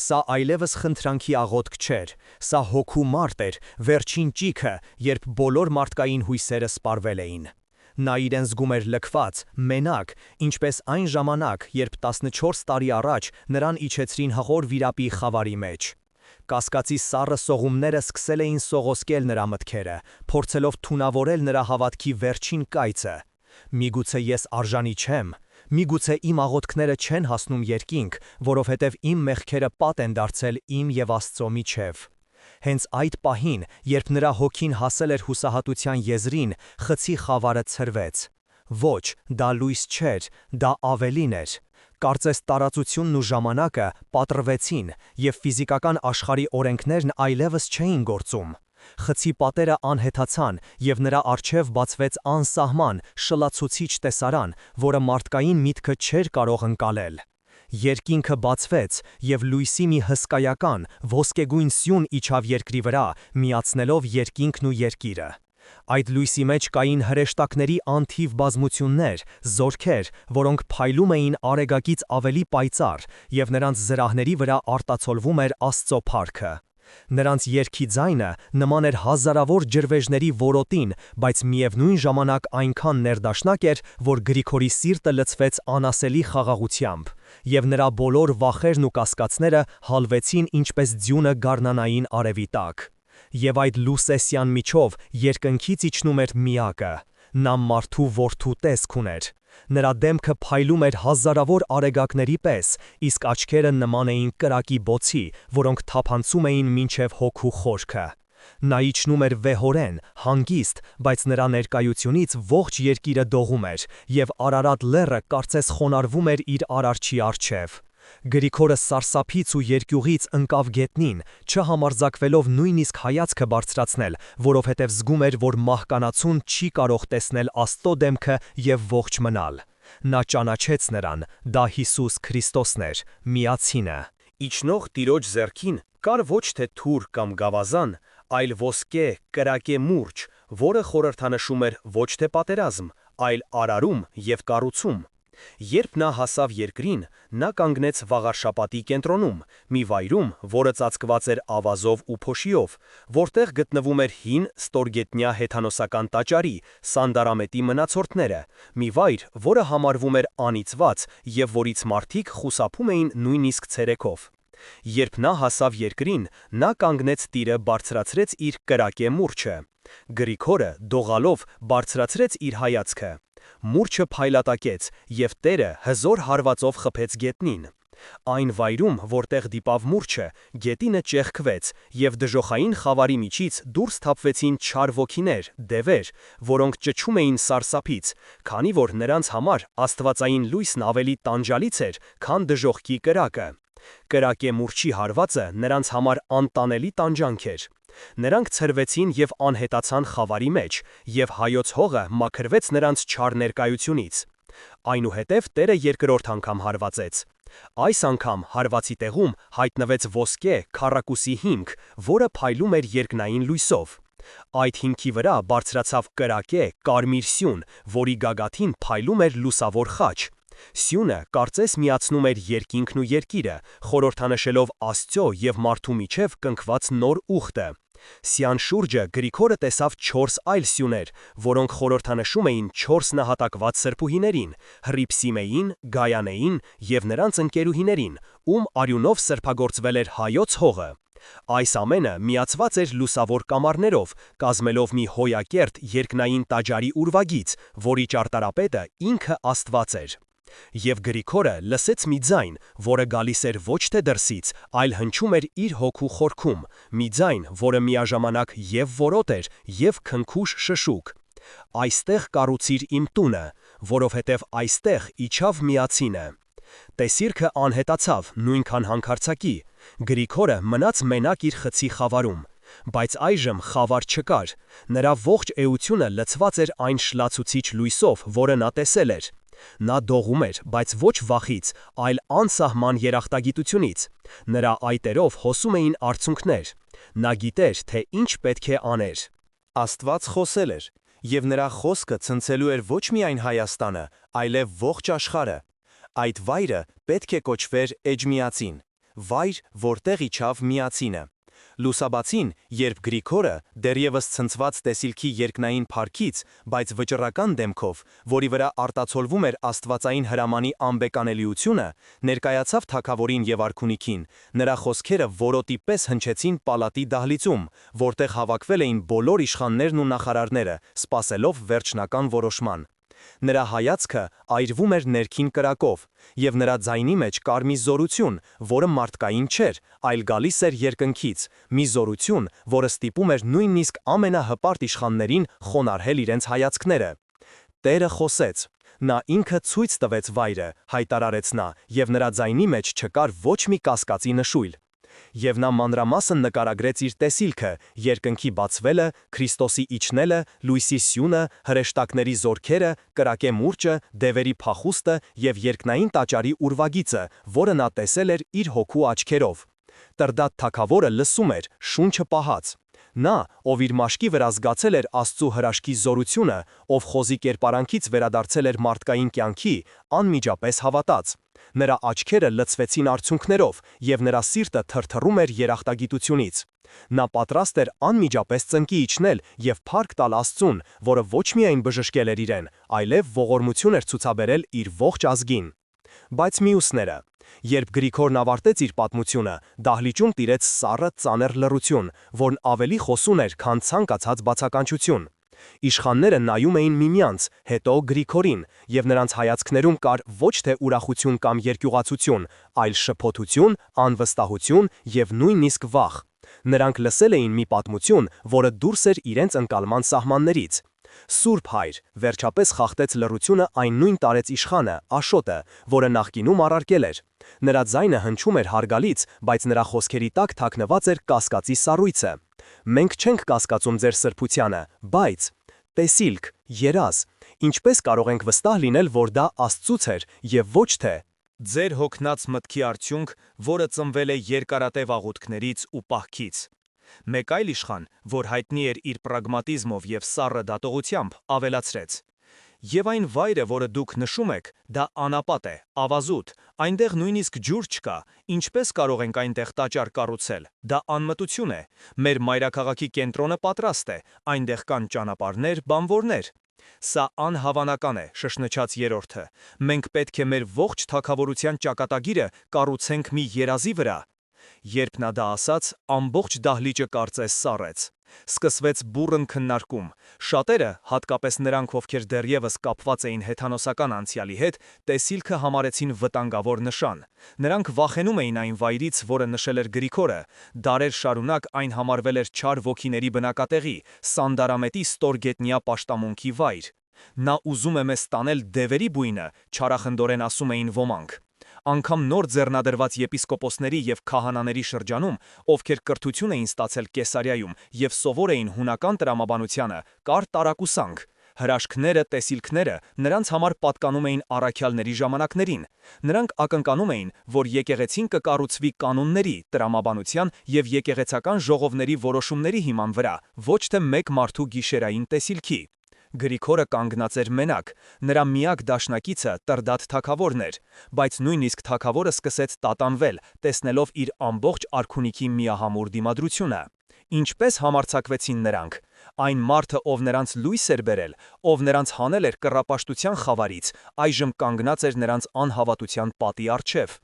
Սա այլևս խնդրանքի աղոթք չէր, սա հոգու մարտ էր, վերջին ճիգը, երբ բոլոր մարդկային հույսերը սպառվել էին։ Նա իրեն զգում էր լքված, մենակ, ինչպես այն ժամանակ, երբ 14 տարի առաջ նրան իջեցրին հղոր վիրապի խավարի մեջ։ Կասկածի սառը սողումները սկսել էին սողոսկել նրա մտքերը, փորձելով թունավորել նրա հավատքի վերջին կայծը։ Միգուցե ես արժանի չեմ, Միգուցե իմ աղոթքները չեն հասնում երկինք, որովհետև իմ մեղքերը պատ են դարձել իմ և Աստծո միջև։ Հենց այդ պահին, երբ նրա հոգին հասել էր հուսահատության եզրին, խցի խավարը ցրվեց։ Ոչ, դա լույս չէր, դա ավելին էր։ Կարծես տարածությունն ու ժամանակը պատռվեցին, և ֆիզիկական աշխարհի օրենքներն այլևս չէին գործում։ Խցի պատերը անհեթացան, և նրա առջև բացվեց անսահման, շլացուցիչ տեսարան, որը մարդկային միտքը չէր կարող ընկալել։ Երկինքը բացվեց, և լույսի մի հսկայական, ոսկեգույն սյուն իջավ երկրի վրա, միացնելով երկինքն ու երկիրը։ Այդ լույսի մեջ կային հրեշտակների անթիվ բազմություններ, զորքեր, որոնք փայլում էին արեգակից ավելի պայծառ, և նրանց զրահների վրա արտացոլվում էր Աստծո փառքը։ Նրանց երգի ձայնը նման էր հազարավոր ջրվեժների որոտին, բայց միևնույն ժամանակ այնքան ներդաշնակ էր, որ Գրիգորի սիրտը լցվեց անասելի խաղաղությամբ, և նրա բոլոր վախերն ու կասկածները հալվեցին ինչպես ձյունը գարնանային արևի տակ։ Եվ այդ լուսեսյան միջով երկնքից իջնում էր Միակը։ Նա մարդու որդու տեսք ուներ։ Նրա դեմքը փայլում էր հազարավոր արեգակների պես, իսկ աչքերը նման էին կրակի բոցի, որոնք թափանցում էին մինչև հոգու խորքը։ Նա իջնում էր վեհորեն, հանգիստ, բայց նրա ներկայությունից ողջ երկիրը դողում էր, և Արարատ լեռը կարծես խոնարհվում էր իր արարչի առջև։ Գրիգորը սարսափից ու երկյուղից ընկավ գետնին, չհամարձակվելով նույնիսկ հայացքը բարձրացնել, որովհետև զգում էր, որ մահկանացուն չի կարող տեսնել Աստծո դեմքը և ողջ մնալ։ Նա ճանաչեց նրան, դա Հիսուս Քրիստոսն էր, Միածինը։ Իջնող տիրոջ ձեռքին կար ոչ թե թուր կամ գավազան, այլ ոսկե, կրակե մուրջ, որը խորհրդանշում էր ոչ թե պատերազմ, այլ արարում և կառուցում։ Երբ նա հասավ երկրին, նա կանգնեց Վաղարշապատի կենտրոնում, մի վայրում, որը ծածկված էր ավազով ու փոշիով, որտեղ գտնվում էր հին ստորգետնյա հեթանոսական տաճարի, Սանդարամետի մնացորդները, մի վայր, որը համարվում էր անիծված և որից մարդիկ խուսափում էին նույնիսկ ցերեկով։ Երբ նա հասավ երկրին, նա կանգնեց տիրը բարձրացրեց իր կրակե մուրճը։ Գրիգորը, դողալով, բարձրացրեց իր հայացքը։ Մուրճը փայլատակեց, և Տերը հզոր հարվածով խփեց գետնին։ Այն վայրում, որտեղ դիպավ մուրճը, գետինը ճեղքվեց, և դժոխային խավարի միջից դուրս թափվեցին չար ոգիներ, դևեր, որոնք ճչում էին սարսափից, քանի որ նրանց համար աստվածային լույսն ավելի տանջալից էր, քան դժոխքի կրակը։ Կրակե մուրճի հարվածը նրանց համար անտանելի տանջանք էր։ Նրանք ցրվեցին և անհետացան խավարի մեջ, և Հայոց հողը մաքրվեց նրանց չար ներկայությունից։ Այնուհետև Տերը երկրորդ անգամ հարվածեց։ Այս անգամ հարվածի տեղում հայտնվեց ոսկե, քառակուսի հիմք, որը փայլում էր երկնային լույսով։ Այդ հիմքի վրա բարձրացավ կրակե, կարմիր սյուն, որի գագաթին փայլում էր լուսավոր խաչ։ Սյունը կարծես միացնում էր երկինքն ու երկիրը, խորհրդանշելով Աստծո և մարդու միջև կնքված նոր ուխտը։ Սյան շուրջը Գրիգորը տեսավ 4 այլ սյուներ, որոնք խորհրդանշում էին 4 նահատակված սրբուհիներին՝ Հռիփսիմեին, Գայանեին և նրանց ընկերուհիներին, ում արյունով սրբագործվել էր Հայոց հողը։ Այս ամենը միացված էր լուսավոր կամարներով, կազմելով մի հոյակերտ երկնային տաճարի ուրվագիծ, որի ճարտարապետը ինքը Աստված էր։ Եվ Գրիգորը լսեց մի ձայն, որը գալիս էր ոչ թե դրսից, այլ հնչում էր իր հոգու խորքում, մի ձայն, որը միաժամանակ և որոտ էր, և քնքուշ շշուկ. «Այստեղ կառուցիր իմ տունը, որովհետև այստեղ իջավ Միածինը»։ Տեսիլքը անհետացավ, նույնքան հանքարցակի։ Գրիգորը մնաց մենակ իր խցի խավարում։ Բայց այժմ խավար չկար։ Նրա ողջ էությունը լցված էր այն շլացուցիչ լույսով, որը նա տեսել էր։ Նա դողում էր, բայց ոչ վախից, այլ անսահման երախտագիտությունից։ Նրա այտերով հոսում էին արցունքներ։ Նա գիտեր, թե ինչ պետք է աներ։ Աստված խոսել էր, և նրա խոսքը ցնցելու էր ոչ միայն Հայաստանը, այլև ողջ աշխարհը։ Այդ վայրը պետք է կոչվեր Էջմիածին, վայր, որտեղ իջավ Միածինը։ Լուսաբացին, երբ Գրիգորը, դեռևս ցնցված տեսիլքի երկնային փառքից, բայց վճռական դեմքով, որի վրա արտացոլվում էր աստվածային հրամանի անբեկանելիությունը, ներկայացավ թագավորին և արքունիքին, նրա խոսքերը որոտի պես հնչեցին պալատի դահլիճում, որտեղ հավաքվել էին բոլոր իշխաններն ու նախարարները, սպասելով վերջնական որոշման։ Նրա հայացքը այրվում էր ներքին կրակով, և նրա ձայնի մեջ կար մի զորություն, որը մարդկային չէր, այլ գալիս էր երկնքից, մի զորություն, որը ստիպում էր նույնիսկ ամենահպարտ իշխաններին խոնարհել իրենց հայացքները։ Տերը խոսեց։ Նա ինքը ցույց տվեց վայրը, հայտարարեց նա, և նրա ձայնի մեջ չկար ոչ մի կասկածի նշույլ։ Եվ նա մանրամասն նկարագրեց իր տեսիլքը, երկնքի բացվելը, Քրիստոսի իջնելը, լույսի սյունը, հրեշտակների զորքերը, կրակե մուրճը, դևերի փախուստը և երկնային տաճարի ուրվագիծը, որը նա տեսել էր իր հոգու աչքերով։ Տրդատ թագավորը լսում էր, շունչը պահած։ Նա, ով իր մաշկի վրա զգացել էր Աստծու հրաշքի զորությունը, ով խոզի կերպարանքից վերադարձել էր մարդկային կյանքի, անմիջապես հավատաց։ Նրա աչքերը լցվեցին արցունքներով, և նրա սիրտը թրթռում էր երախտագիտությունից։ Նա պատրաստ էր անմիջապես ծնկի իջնել և փառք տալ Աստծուն, որը ոչ միայն բժշկել էր իրեն, այլև ողորմություն էր ցուցաբերել իր ողջ ազգին։ Բայց մյուսները։ Երբ Գրիգորն ավարտեց իր պատմությունը, դահլիճում տիրեց սառը ծանր լռություն, որն ավելի խոսուն էր, քան ցանկացած բացականչություն։ Իշխանները նայում էին միմյանց, հետո Գրիգորին, և նրանց հայացքներում կար ոչ թե ուրախություն կամ երկյուղացություն, այլ շփոթություն, անվստահություն և նույնիսկ վախ։ Նրանք լսել էին մի պատմություն, որը դուրս էր իրենց ընկալման սահմաններից։ Սուրբ Հայր, վերջապես խախտեց լռությունը այն նույն տարեց իշխանը, Աշոտը, որը նախկինում առարկել էր։ Նրա ձայնը հնչում էր հարգալից, բայց նրա խոսքերի տակ թաքնված էր կասկածի սառույցը։ Մենք չենք կասկածում ձեր սրբությանը, բայց… Տեսիլք, երազ, ինչպես կարող ենք վստահ լինել, որ դա Աստծուց էր և ոչ թե… Ձեր հոգնած մտքի արդյունք, որը ծնվել է երկարատև աղոթքներից ու պահքից։ Մեկ այլ իշխան, որ հայտնի էր իր պրագմատիզմով և սառը դատողությամբ, ավելացրեց. Եվ այն վայրը, որը դուք նշում եք, դա անապատ է, ավազուտ, այնտեղ նույնիսկ ջուր չկա, ինչպես կարող ենք այնտեղ տաճար կառուցել, դա անմտություն է, մեր մայրաքաղաքի կենտրոնը պատրաստ է, այնտեղ կան ճանապարհներ, բանվորներ։ Սա անհավանական է, շշնչաց երրորդը, մենք պետք է մեր ողջ թագավորության ճակատագիրը կառուցենք մի երազի վրա։ Երբ նա դա ասաց, ամբողջ դահլիճը կարծես սառեց։ Սկսվեց բուռն քննարկում։ Շատերը, հատկապես նրանք, ովքեր դեռևս կապված էին հեթանոսական անցյալի հետ, տեսիլքը համարեցին վտանգավոր նշան։ Նրանք վախենում էին այն վայրից, որը նշել էր Գրիգորը։ Դարեր շարունակ այն համարվել էր չար ոգիների բնակատեղի, Սանդարամետի ստորգետնյա պաշտամունքի վայր։ Նա ուզում է մեզ տանել դևերի բույնը, չարախնդորեն ասում էին ոմանք։ Անգամ նոր ձեռնադրված եպիսկոպոսների և քահանաների շրջանում, ովքեր կրթություն էին ստացել Կեսարիայում և սովոր էին հունական տրամաբանությանը, կար տարակուսանք։ Հրաշքները, տեսիլքները նրանց համար պատկանում էին առաքյալների ժամանակներին։ Նրանք ակնկանում էին, որ եկեղեցին կկառուցվի կանոնների, տրամաբանության և եկեղեցական ժողովների որոշումների հիման վրա, ոչ թե մեկ մարդու գիշերային տեսիլքի։ Գրիգորը կանգնած էր մենակ, նրա միակ դաշնակիցը Տրդատ թագավորն էր, բայց նույնիսկ թագավորը սկսեց տատանվել, տեսնելով իր ամբողջ արքունիքի միահամուռ դիմադրությունը։ Ինչպես համարձակվեցին նրանք։ Այն մարդը, ով նրանց լույս էր բերել, ով նրանց հանել էր կռապաշտության խավարից, այժմ կանգնած էր նրանց անհավատության պատի առջև։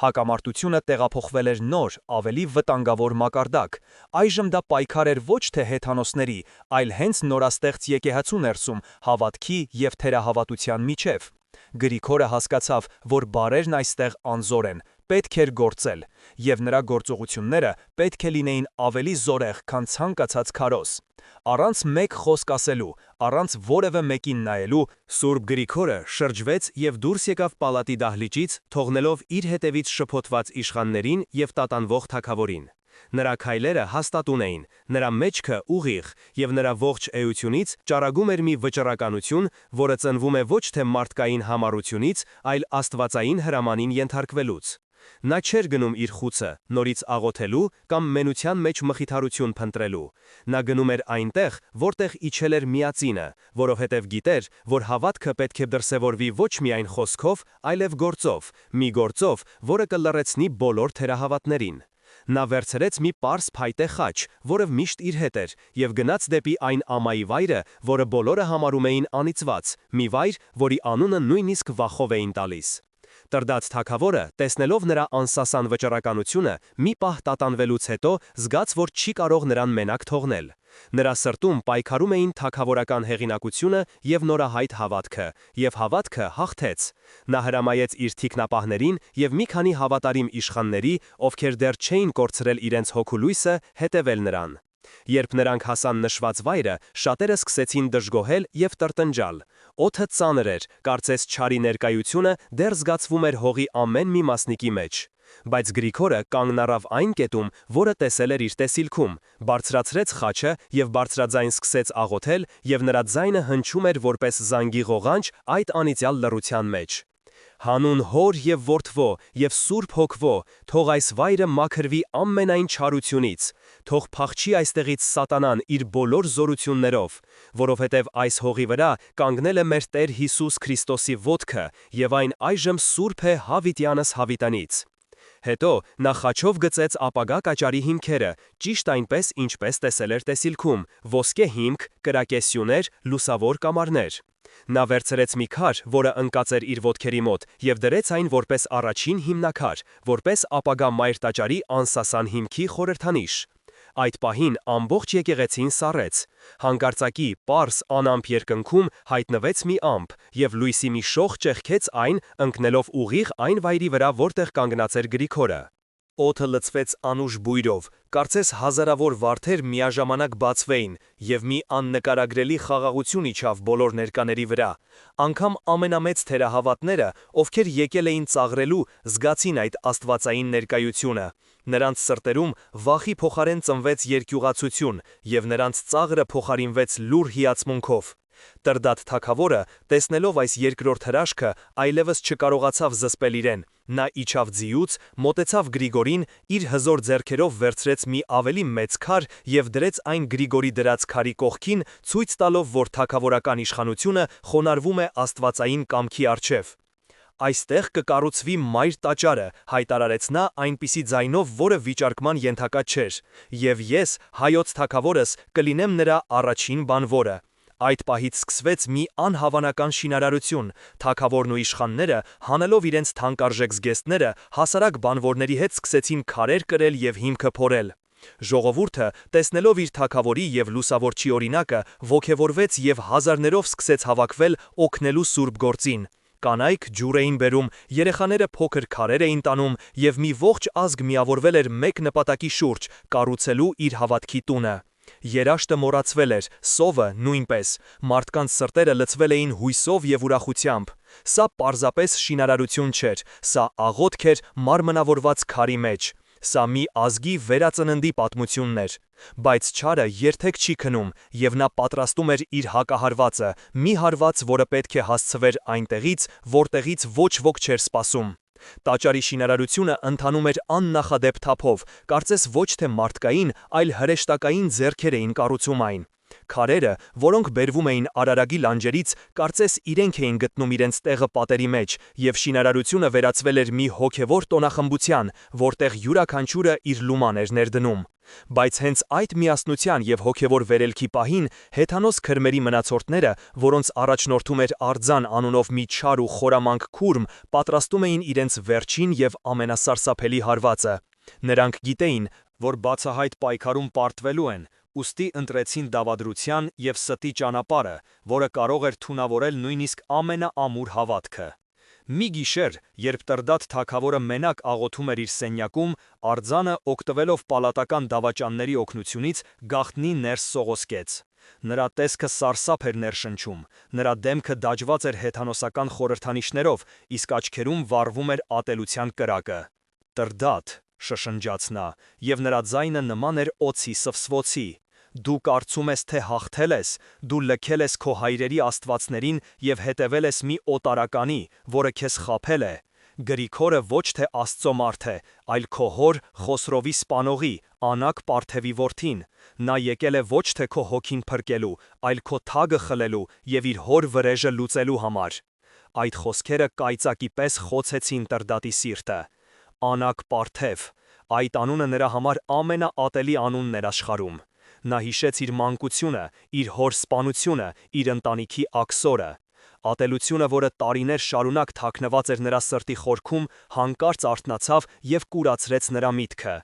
Հակամարտությունը տեղափոխվել էր նոր, ավելի վտանգավոր մակարդակ։ Այժմ դա պայքար էր ոչ թե հեթանոսների, այլ հենց նորաստեղծ եկեղեցու ներսում հավատքի և թերահավատության միջև։ Գրիգորը հասկացավ, որ բառերն այստեղ անզոր են, պետք էր գործել, և նրա գործողությունները պետք է լինեին ավելի զորեղ, քան ցանկացած քարոզ։ Առանց մեկ խոսք ասելու, առանց որևէ մեկին նայելու, Սուրբ Գրիգորը շրջվեց և դուրս եկավ պալատի դահլիճից, թողնելով իր հետևից շփոթված իշխաններին և տատանվող թագավորին։ Նրա քայլերը հաստատուն էին, նրա մեջքը ուղիղ, և նրա ողջ էությունից ճառագում էր մի վճռականություն, որը ծնվում է ոչ թե մարդկային համառությունից, այլ աստվածային հրամանին ենթարկվելուց։ Նա չէր գնում իր խուցը, նորից աղոթելու կամ մենության մեջ մխիթարություն փնտրելու։ Նա գնում էր այնտեղ, որտեղ իջել էր միածինը, որովհետև գիտեր, որ հավատքը պետք է դրսևորվի ոչ միայն խոսքով, այլև գործով, մի գործով, որը կլռեցնի բոլոր թերահավատներին։ Նա վերցրեց մի պարզ փայտե խաչ, որը միշտ իր հետ էր, և գնաց դեպի այն ամայի վայրը, որը բոլորը համարում էին անիծված, մի վայր, որի անունը նույնիսկ վախով էին տալիս։ Տրդած թագավորը, տեսնելով նրա անսասան վճռականությունը, մի պահ տատանվելուց հետո զգաց, որ չի կարող նրան մենակ թողնել։ Նրա սրտում պայքարում էին թագավորական հեղինակությունը և նորահայտ հավատքը, և հավատքը հաղթեց։ Նա հրամայեց իր թիկնապահներին և մի քանի հավատարիմ իշխանների, ովքեր դեռ չէին կորցրել իրենց հոգու լույսը, հետևել նրան։ Երբ նրանք հասան նշված վայրը, շատերը սկսեցին դժգոհել և տրտնջալ։ Օդը ծանր էր, կարծես չարի ներկայությունը դեռ զգացվում էր հողի ամեն մի մասնիկի մեջ։ Բայց Գրիգորը կանգն առավ այն կետում, որը տեսել էր իր տեսիլքում, բարձրացրեց խաչը և բարձրաձայն սկսեց աղոթել, և նրա ձայնը հնչում էր որպես զանգի ղողանջ այդ անիծյալ լռության մեջ։ Հանուն Հոր և Որդվո և Սուրբ Հոգվո, թող այս վայրը մաքրվի ամենայն չարությունից, թող փախչի այստեղից սատանան իր բոլոր զորություններով, որովհետև այս հողի վրա կանգնել է մեր Տեր Հիսուս Քրիստոսի ոտքը, և այն այժմ սուրբ է հավիտյանս հավիտանից։ Հետո նա խաչով գծեց ապագա կաճարի հիմքերը, ճիշտ այնպես, ինչպես տեսել էր տեսիլքում, ոսկե հիմք, կրակե սյուներ, լուսավոր կամարներ։ Նա վերցրեց մի քար, որը ընկած էր իր ոտքերի մոտ, և դրեց այն որպես առաջին հիմնաքար, որպես ապագա մայր տաճարի անսասան հիմքի խորհրդանիշ։ Այդ պահին ամբողջ եկեղեցին սառեց։ Հանկարծակի, պարզ, անամպ երկնքում հայտնվեց մի ամպ, և լույսի մի շող ճեղքեց այն, ընկնելով ուղիղ այն վայրի վրա, որտեղ կանգնած էր Գրիգորը։ Օդը լցվեց անուշ բույրով, կարծես հազարավոր վարդեր միաժամանակ բացվեին, և մի աննկարագրելի խաղաղություն իջավ բոլոր ներկաների վրա։ Անգամ ամենամեծ թերահավատները, ովքեր եկել էին ծաղրելու, զգացին այդ աստվածային ներկայությունը։ Նրանց սրտերում վախի փոխարեն ծնվեց երկյուղացություն, և նրանց ծաղրը փոխարինվեց լուռ հիացմունքով։ Տրդատ թագավորը, տեսնելով այս երկրորդ հրաշքը, այլևս չկարողացավ զսպել իրեն։ Նա իջավ ձիուց, մոտեցավ Գրիգորին, իր հզոր ձեռքերով վերցրեց մի ավելի մեծ քար և դրեց այն Գրիգորի դրած քարի կողքին, ցույց տալով, որ թագավորական իշխանությունը խոնարհվում է աստվածային կամքի առջև։ Այստեղ կկառուցվի մայր տաճարը, հայտարարեց նա այնպիսի ձայնով, որը վիճարկման ենթակա չէր, և ես, հայոց թագավորս, կլինեմ նրա առաջին բանվորը։ Այդ պահից սկսվեց մի անհավանական շինարարություն, թագավորն ու իշխանները, հանելով իրենց թանկարժեք զգեստները, հասարակ բանվորների հետ սկսեցին քարեր կրել և հիմքը փորել։ Ժողովուրդը, տեսնելով իր թագավորի և լուսավորչի օրինակը, ոգևորվեց և հազարներով սկսեց հավաքվել օգնելու սուրբ գործին։ Կանայք ջուր էին բերում, երեխաները փոքր քարեր էին տանում, և մի ողջ ազգ միավորվել էր մեկ նպատակի շուրջ՝ կառուցելու իր հավատքի տունը։ Երաշտը մոռացվել էր, սովը նույնպես, մարդկանց սրտերը լցվել էին հույսով և ուրախությամբ։ Սա պարզապես շինարարություն չէր, սա աղոթք էր մարմնավորված քարի մեջ։ Սա մի ազգի վերածննդի պատմությունն էր։ Բայց չարը երբեք չի քնում, և նա պատրաստում էր իր հակահարվածը, մի հարված, որը պետք է հասցվեր այնտեղից, որտեղից ոչ ոք չէր սպասում։ Տաճարի շինարարությունը ընթանում էր աննախադեպ թափով, կարծես ոչ թե մարդկային, այլ հրեշտակային ձեռքեր էին կառուցում այն։ Քարերը, որոնք բերվում էին Արարագի լանջերից, կարծես իրենք էին գտնում իրենց տեղը պատերի մեջ, և շինարարությունը վերածվել էր մի հոգևոր տոնախմբության, որտեղ յուրաքանչյուրը իր լուման էր ներդնում։ Բայց հենց այդ միասնության և հոգևոր վերելքի պահին հեթանոս քրմերի մնացորդները, որոնց առաջնորդում էր Արձան անունով մի չար ու խորամանկ քուրմ, պատրաստում էին իրենց վերջին և ամենասարսափելի հարվածը։ Նրանք գիտեին, որ բացահայտ պայքարում պարտվելու են, ուստի ընտրեցին դավադրության և ստի ճանապարհը, որը կարող էր թունավորել նույնիսկ ամենաամուր հավատքը։ Մի գիշեր, երբ Տրդատ թագավորը մենակ աղոթում էր իր սենյակում, Արձանը, օգտվելով պալատական դավաճանների օգնությունից, գաղտնի ներս սողոսկեց։ Նրա տեսքը սարսափ էր ներշնչում, նրա դեմքը դաջված էր հեթանոսական խորհրդանիշներով, իսկ աչքերում վառվում էր ատելության կրակը։ «Տրդատ», շշնջաց նա, և նրա ձայնը նման էր օձի սվսվոցի։ «Դու կարծում ես, թե հաղթել ես, դու լքել ես քո հայրերի աստվածներին և հետևել ես մի օտարականի, որը քեզ խաբել է։ Գրիգորը ոչ թե Աստծո մարդ է, այլ քո հոր Խոսրովի սպանողի, Անակ Պարթևի որդին։ Նա եկել է ոչ թե քո հոգին փրկելու, այլ քո թագը խլելու և իր հոր վրեժը լուծելու համար»։ Այդ խոսքերը կայծակի պես խոցեցին Տրդատի սիրտը։ Անակ Պարթև, այդ անունը նրա համար ամենաատելի անունն էր աշխարհում։ Նա հիշեց իր մանկությունը, իր հոր սպանությունը, իր ընտանիքի աքսորը։ ատելությունը, որը տարիներ շարունակ թաքնված էր նրա սրտի խորքում, հանկարծ արթնացավ և կուրացրեց նրա միտքը։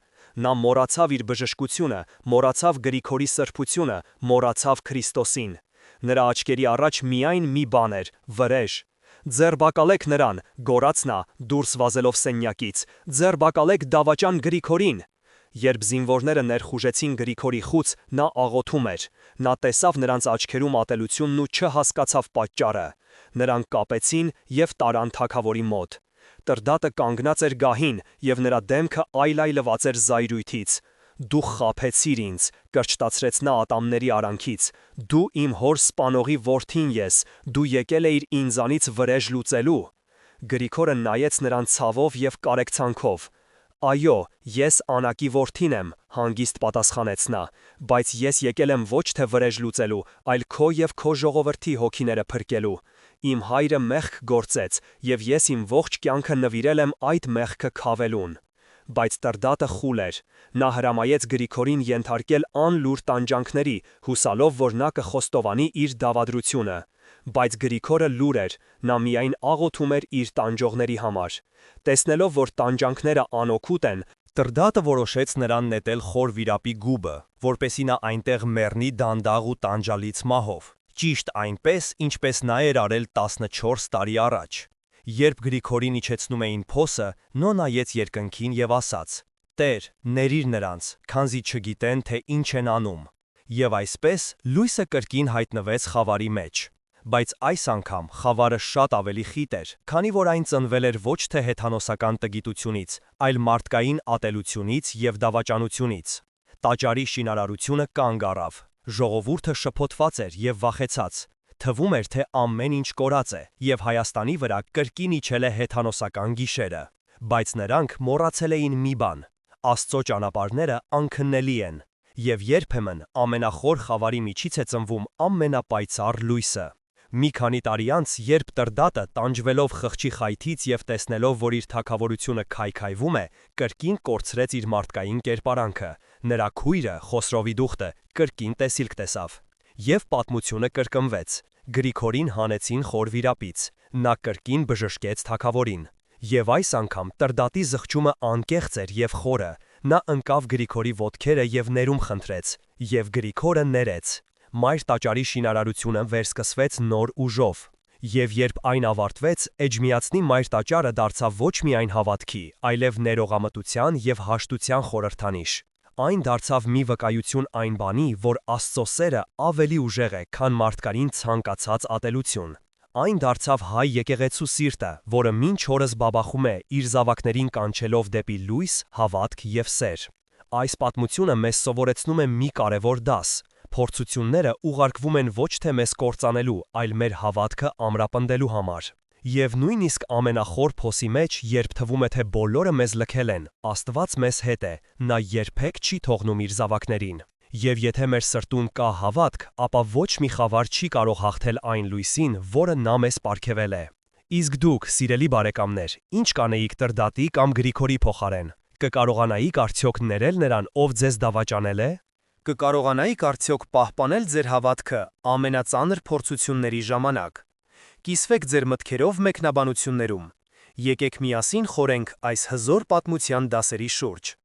Նա մոռացավ իր բժշկությունը, մոռացավ Գրիգորի սրբությունը, մոռացավ Քրիստոսին։ Նրա աչքերի առաջ միայն մի բան էր՝ վրեժ։ «Ձեռբակալեք նրան», գոռաց նա, դուրս վազելով սենյակից, «ձեռբակալեք դավաճան Գրիգորին»։ Երբ զինվորները ներխուժեցին Գրիգորի խուց, նա աղոթում էր։ Նա տեսավ նրանց աչքերում ատելությունն ու չհասկացավ պատճառը։ Նրանք կապեցին և տարան թագավորի մոտ։ Տրդատը կանգնած էր գահին, և նրա դեմքը այլայլված էր զայրույթից։ «Դու խաբեցիր ինձ», կրճտացրեց նա ատամների արանքից, «դու իմ հոր սպանողի որդին ես, դու եկել էիր ինձանից վրեժ լուծելու»։ Գրիգորը նայեց նրան ցավով և կարեկցանքով։ «Այո, ես Անակի որդին եմ», հանգիստ պատասխանեց նա, «բայց ես եկել եմ ոչ թե վրեժ լուծելու, այլ քո և քո ժողովրդի հոգիները փրկելու։ Իմ հայրը մեղք գործեց, և ես իմ ողջ կյանքը նվիրել եմ այդ մեղքը քավելուն»։ Բայց տրդատը խուլ էր։ Նա հրամայեց Գրիգորին ենթարկել անլուր տանջանքների, հուսալով, որ նա կխոստովանի իր դավադրությունը։ Բայց Գրիգորը լուր էր, նա միայն աղոթում էր իր տանջողների համար։ Տեսնելով, որ տանջանքները անօգուտ են, տրդատը որոշեց նրան նետել խոր վիրապի գուբը, որպեսզի նա այնտեղ մեռնի դանդաղ ու տանջալից մահով, ճիշտ այնպես, ինչպես նա էր արել 14 տարի առաջ։ Երբ Գրիգորին իջեցնում էին փոսը, Նո նայեց երկնքին և ասաց. «Տեր, ներիր նրանց, քանզի չգիտեն, թե ինչ են անում»։ Եվ այսպես լույսը կրկին հայտնվեց խավարի մեջ։ Բայց այս անգամ խավարը շատ ավելի խիտ էր, քանի որ այն ծնվել էր ոչ թե հեթանոսական տգիտությունից, այլ մարդկային ատելությունից և դավաճանությունից։ Տաճարի շինարարությունը կանգ առավ։ Ժողովուրդը շփոթված էր և վախեցած։ Թվում էր, թե ամեն ինչ կորած է, և Հայաստանի վրա կրկին իջել է հեթանոսական գիշերը։ Բայց նրանք մոռացել էին մի բան. Աստծո ճանապարհները անքննելի են, և երբեմն ամենախոր խավարի միջից է ծնվում ամենապայծառ լույսը։ Մի քանի տարի անց, երբ տրդատը, տանջվելով խղճի խայթից և տեսնելով, որ իր թագավորությունը քայքայվում է, կրկին կորցրեց իր մարդկային կերպարանքը, նրա քույրը՝ Խոսրովի դուխտը, կրկին տեսիլք տեսավ։ Եվ պատմությունը կրկնվեց։ Գրիգորին հանեցին խոր վիրապից։ Նա կրկին բժշկեց թագավորին։ Եվ այս անգամ տրդատի զղջումը անկեղծ էր և խորը։ Նա ընկավ Գրիգորի ոտքերը և ներում խնդրեց, և Գրիգորը ներեց։ Մայր տաճարի շինարարությունը վերսկսվեց նոր ուժով։ Եվ երբ այն ավարտվեց, Էջմիածնի մայր տաճարը դարձավ ոչ միայն հավատքի, այլև ներողամտության և հաշտության խորհրդանիշ։ Այն դարձավ մի վկայություն այն բանի, որ Աստծո սերը ավելի ուժեղ է, քան մարդկային ցանկացած ատելություն։ Այն դարձավ հայ եկեղեցու սիրտը, որը մինչ օրս բաբախում է, իր զավակներին կանչելով դեպի լույս, հավատք և սեր։ Այս պատմությունը մեզ սովորեցնում է մի կարևոր դաս. փորձությունները ուղարկվում են ոչ թե մեզ կործանելու, այլ մեր հավատքը ամրապնդելու համար։ Եվ նույնիսկ ամենախոր փոսի մեջ, երբ թվում է, թե բոլորը մեզ լքել են, Աստված մեզ հետ է, նա երբեք չի թողնում իր զավակներին։ Եվ եթե մեր սրտում կա հավատք, ապա ոչ մի խավար չի կարող հաղթել այն լույսին, որը նա մեզ պարգևել է։ Իսկ դուք, սիրելի բարեկամներ, ինչ կանեիք տրդատի կամ Գրիգորի փոխարեն։ Կկարողանայիք արդյոք ներել նրան, ով ձեզ դավաճանել է։ Կկարողանայիք արդյոք պահպանել ձեր հավատքը ամենածանր փորձությունների ժամանակ։ Կիսվեք ձեր մտքերով մեկնաբանություններում։ Եկեք միասին խորենք այս հզոր պատմության դասերի շուրջ։